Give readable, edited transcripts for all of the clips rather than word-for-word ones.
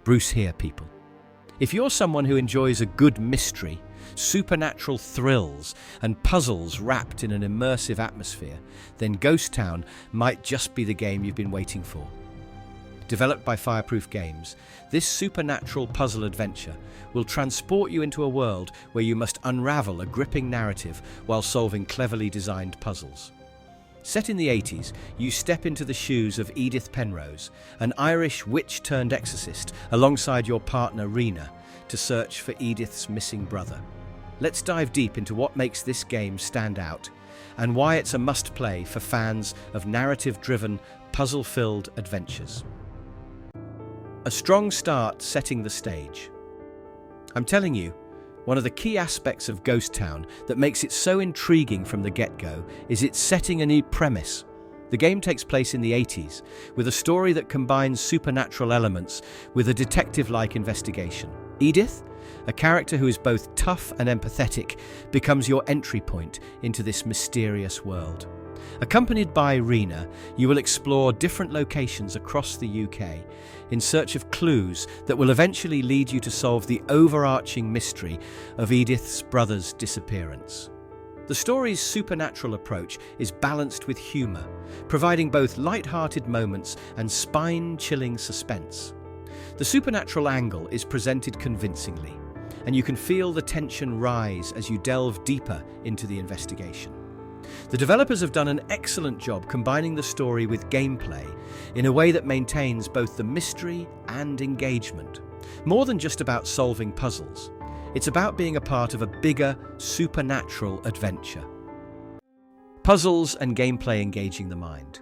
Bruce here, people. If you're someone who enjoys a good mystery, supernatural thrills, and puzzles wrapped in an immersive atmosphere, then Ghost Town might just be the game you've been waiting for. Developed by Fireproof Games, this supernatural puzzle adventure will transport you into a world where you must unravel a gripping narrative while solving cleverly designed puzzles. Set in the 80s, you step into the shoes of Edith Penrose, an Irish witch-turned-exorcist, alongside your partner Rena, to search for Edith's missing brother. Let's dive deep into what makes this game stand out and why it's a must-play for fans of narrative-driven, puzzle-filled adventures. A strong start setting the stage. I'm telling you, one of the key aspects of Ghost Town that makes it so intriguing from the get-go is its setting and premise. The game takes place in the 80s, with a story that combines supernatural elements with a detective-like investigation. Edith, a character who is both tough and empathetic, becomes your entry point into this mysterious world. Accompanied by Rena, you will explore different locations across the UK in search of clues that will eventually lead you to solve the overarching mystery of Edith's brother's disappearance. The story's supernatural approach is balanced with humour, providing both light-hearted moments and spine-chilling suspense. The supernatural angle is presented convincingly, and you can feel the tension rise as you delve deeper into the investigation. The developers have done an excellent job combining the story with gameplay in a way that maintains both the mystery and engagement. More than just about solving puzzles, it's about being a part of a bigger, supernatural adventure. Puzzles and gameplay engaging the mind.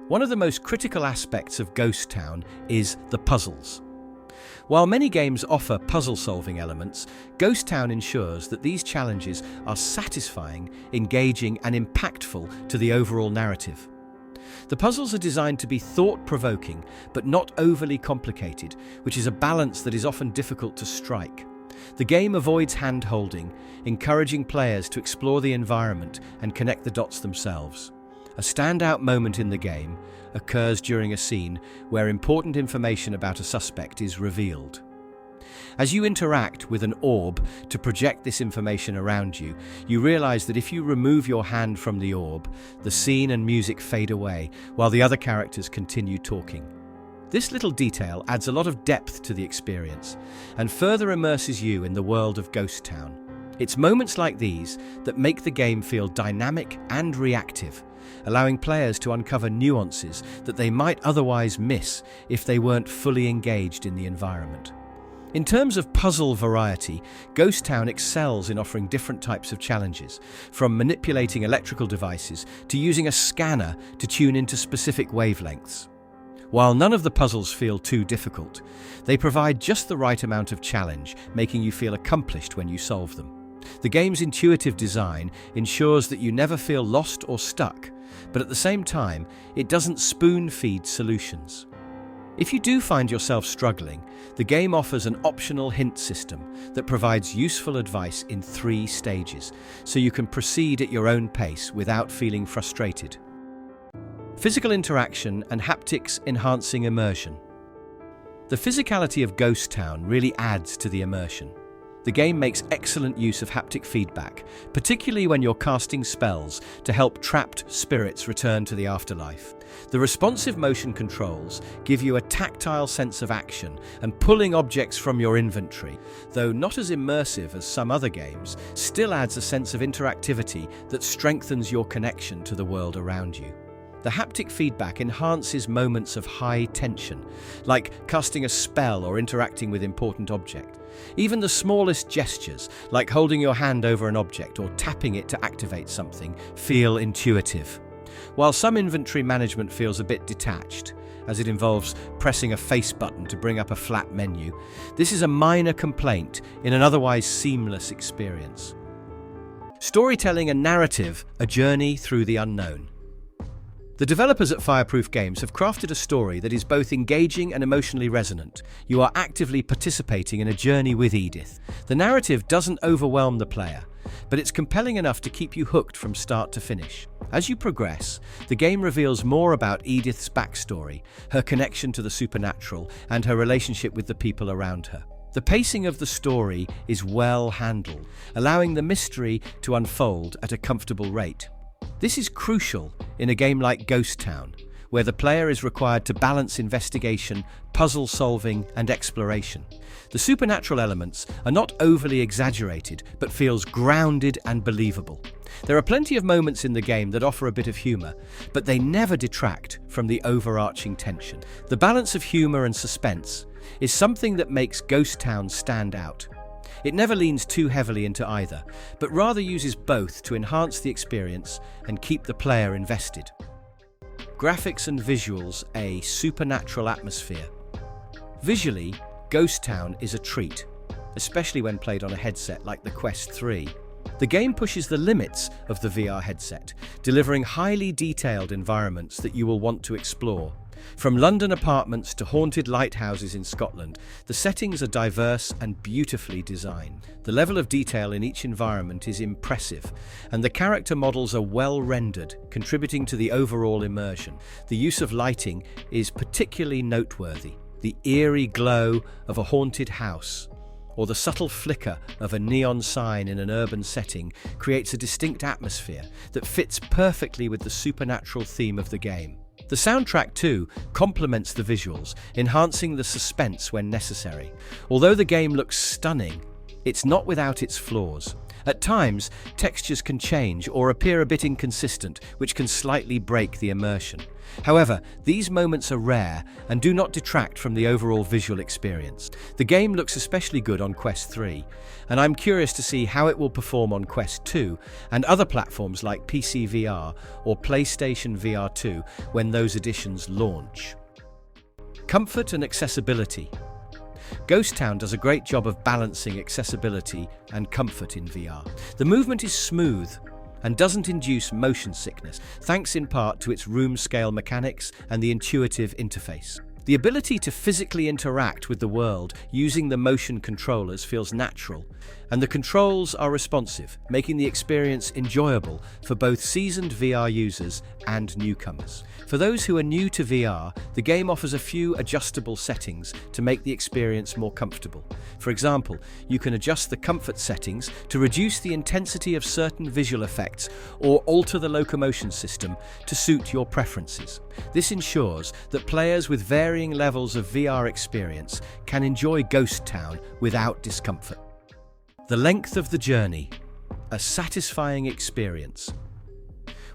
One of the most critical aspects of Ghost Town is the puzzles. While many games offer puzzle-solving elements, Ghost Town ensures that these challenges are satisfying, engaging, and impactful to the overall narrative. The puzzles are designed to be thought-provoking, but not overly complicated, which is a balance that is often difficult to strike. The game avoids hand-holding, encouraging players to explore the environment and connect the dots themselves. A standout moment in the game occurs during a scene where important information about a suspect is revealed. As you interact with an orb to project this information around you, you realize that if you remove your hand from the orb, the scene and music fade away while the other characters continue talking. This little detail adds a lot of depth to the experience and further immerses you in the world of Ghost Town. It's moments like these that make the game feel dynamic and reactive, allowing players to uncover nuances that they might otherwise miss if they weren't fully engaged in the environment. In terms of puzzle variety, Ghost Town excels in offering different types of challenges, from manipulating electrical devices to using a scanner to tune into specific wavelengths. While none of the puzzles feel too difficult, they provide just the right amount of challenge, making you feel accomplished when you solve them. The game's intuitive design ensures that you never feel lost or stuck, but at the same time, it doesn't spoon-feed solutions. If you do find yourself struggling, the game offers an optional hint system that provides useful advice in 3 stages, so you can proceed at your own pace without feeling frustrated. Physical interaction and haptics enhancing immersion. The physicality of Ghost Town really adds to the immersion. The game makes excellent use of haptic feedback, particularly when you're casting spells to help trapped spirits return to the afterlife. The responsive motion controls give you a tactile sense of action and pulling objects from your inventory, though not as immersive as some other games, still adds a sense of interactivity that strengthens your connection to the world around you. The haptic feedback enhances moments of high tension, like casting a spell or interacting with important object. Even the smallest gestures, like holding your hand over an object or tapping it to activate something, feel intuitive. While some inventory management feels a bit detached, as it involves pressing a face button to bring up a flat menu, this is a minor complaint in an otherwise seamless experience. Storytelling and narrative, a journey through the unknown. The developers at Fireproof Games have crafted a story that is both engaging and emotionally resonant. You are actively participating in a journey with Edith. The narrative doesn't overwhelm the player, but it's compelling enough to keep you hooked from start to finish. As you progress, the game reveals more about Edith's backstory, her connection to the supernatural, and her relationship with the people around her. The pacing of the story is well handled, allowing the mystery to unfold at a comfortable rate. This is crucial in a game like Ghost Town, where the player is required to balance investigation, puzzle solving, and exploration. The supernatural elements are not overly exaggerated, but feels grounded and believable. There are plenty of moments in the game that offer a bit of humor, but they never detract from the overarching tension. The balance of humor and suspense is something that makes Ghost Town stand out. It never leans too heavily into either, but rather uses both to enhance the experience and keep the player invested. Graphics and visuals, a supernatural atmosphere. Visually, Ghost Town is a treat, especially when played on a headset like the Quest 3. The game pushes the limits of the VR headset, delivering highly detailed environments that you will want to explore. From London apartments to haunted lighthouses in Scotland, the settings are diverse and beautifully designed. The level of detail in each environment is impressive, and the character models are well rendered, contributing to the overall immersion. The use of lighting is particularly noteworthy. The eerie glow of a haunted house, or the subtle flicker of a neon sign in an urban setting, creates a distinct atmosphere that fits perfectly with the supernatural theme of the game. The soundtrack, too, complements the visuals, enhancing the suspense when necessary. Although the game looks stunning, it's not without its flaws. At times, textures can change or appear a bit inconsistent, which can slightly break the immersion. However, these moments are rare and do not detract from the overall visual experience. The game looks especially good on Quest 3, and I'm curious to see how it will perform on Quest 2 and other platforms like PC VR or PlayStation VR 2 when those editions launch. Comfort and accessibility. Ghost Town does a great job of balancing accessibility and comfort in VR. The movement is smooth and doesn't induce motion sickness, thanks in part to its room-scale mechanics and the intuitive interface. The ability to physically interact with the world using the motion controllers feels natural, and the controls are responsive, making the experience enjoyable for both seasoned VR users and newcomers. For those who are new to VR, the game offers a few adjustable settings to make the experience more comfortable. For example, you can adjust the comfort settings to reduce the intensity of certain visual effects or alter the locomotion system to suit your preferences. This ensures that players with varying levels of VR experience can enjoy Ghost Town without discomfort. The length of the journey, a satisfying experience.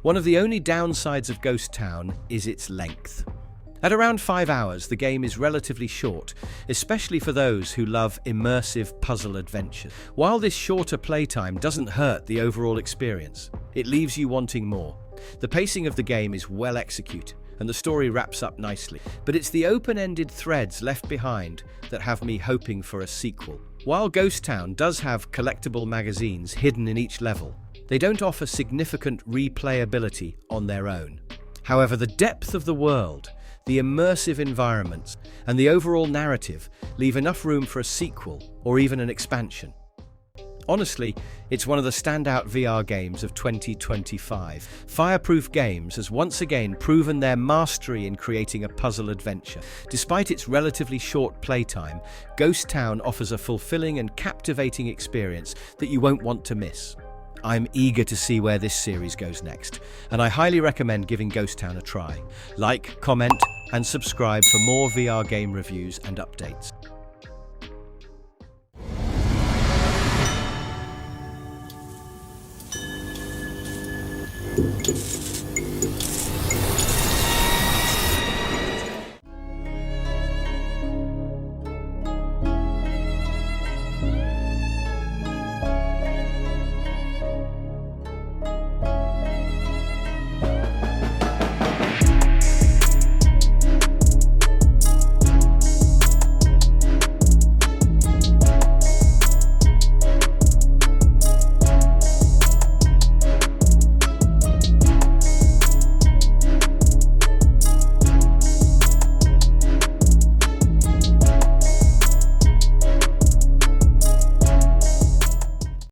One of the only downsides of Ghost Town is its length. At around 5 hours, the game is relatively short, especially for those who love immersive puzzle adventures. While this shorter playtime doesn't hurt the overall experience, it leaves you wanting more. The pacing of the game is well executed, and the story wraps up nicely, but it's the open-ended threads left behind that have me hoping for a sequel. While Ghost Town does have collectible magazines hidden in each level, they don't offer significant replayability on their own. However, the depth of the world, the immersive environments, and the overall narrative leave enough room for a sequel or even an expansion. Honestly, it's one of the standout VR games of 2025. Fireproof Games has once again proven their mastery in creating a puzzle adventure. Despite its relatively short playtime, Ghost Town offers a fulfilling and captivating experience that you won't want to miss. I'm eager to see where this series goes next, and I highly recommend giving Ghost Town a try. Like, comment, and subscribe for more VR game reviews and updates.